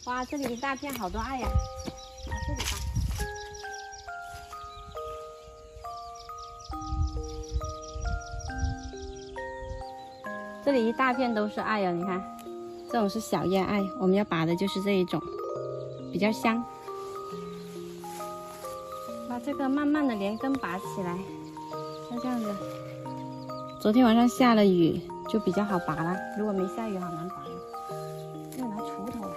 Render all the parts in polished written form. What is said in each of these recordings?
哇，这里一大片，好多爱呀！往这里吧。这里一大片都是爱哦，你看，这种是小叶爱，我们要拔的就是这一种，比较香。把这个慢慢的连根拔起来，像这样子。昨天晚上下了雨，就比较好拔了。如果没下雨，好难拔。要拿锄头来。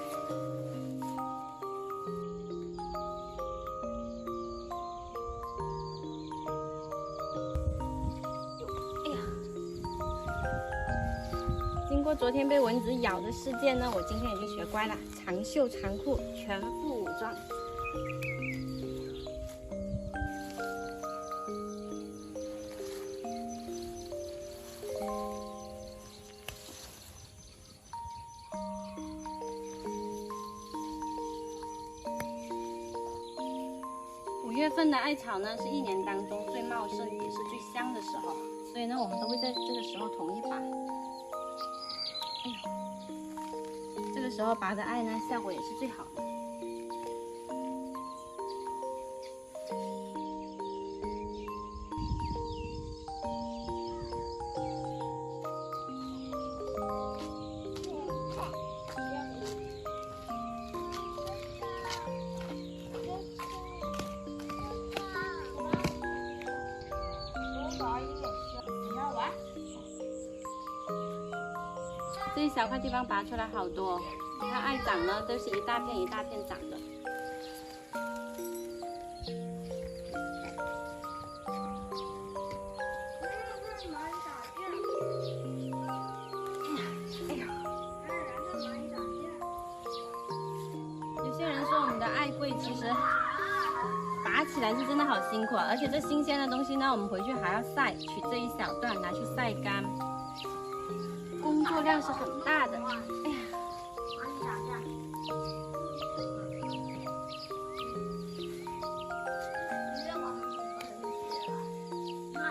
哎呀！经过昨天被蚊子咬的事件呢，我今天已经学乖了，长袖长裤，全副武装。5月份的艾草呢，是一年当中最茂盛也是最香的时候，所以呢，我们都会在这个时候统一拔。哎呦，这个时候拔的艾呢，效果也是最好的。这一小块地方拔出来好多，你看艾长呢，都是一大片一大片长的。哎呀，有些人说我们的艾桂其实拔起来是真的好辛苦，而且这新鲜的东西呢，我们回去还要晒，取这一小段拿去晒干。工作量是很大的，哎呀！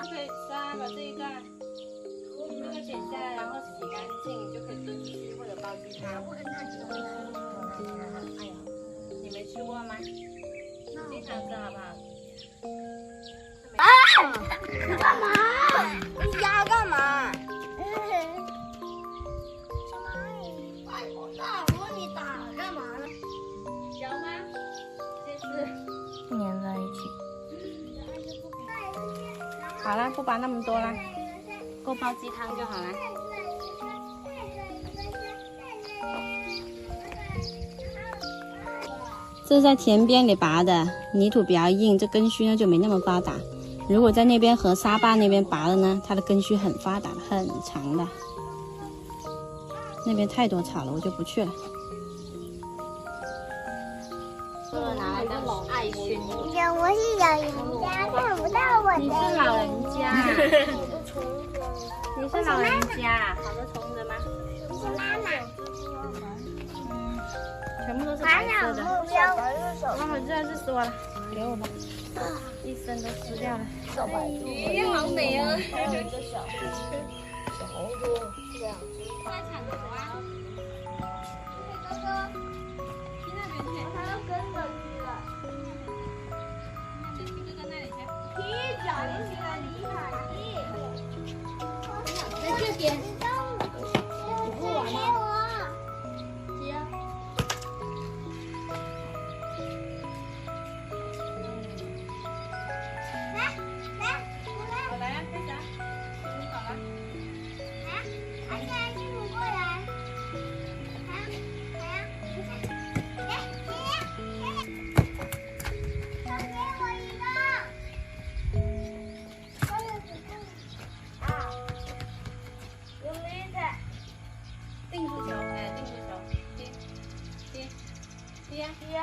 可以杀，把这一段剪下来，然后洗干净，就可以炖鸡或者煲鸡汤。哎呀，你没吃过吗？经常吃好不好？你干嘛？你压干嘛？你打干嘛呢？有吗？先是粘在一起。好了，不拔那么多了，够煲鸡汤就好了。这是在田边里拔的，泥土比较硬，这根须呢就没那么发达。如果在那边和沙坝那边拔的呢，它的根须很发达，很长的。那边太多草了，我就不去了。这个拿来当艾熏。我是老人家，看不到我的。你是老人家。你是老人家，好多虫子吗？你是妈妈。全部都是白色的。哇，好热，热死我了！给我吧。一身都湿掉了。咦，好美啊！还有一个小红猪，这样。在铲头啊。哥哥，去那边去。还要跟着去了。那就在那里去。踢脚，你起来离开。在这边。你不玩吗？接啊。我来啊，开始啊。你搞吧。来，现在你过来。定住球，哎，定住球，踢呀。踢呀。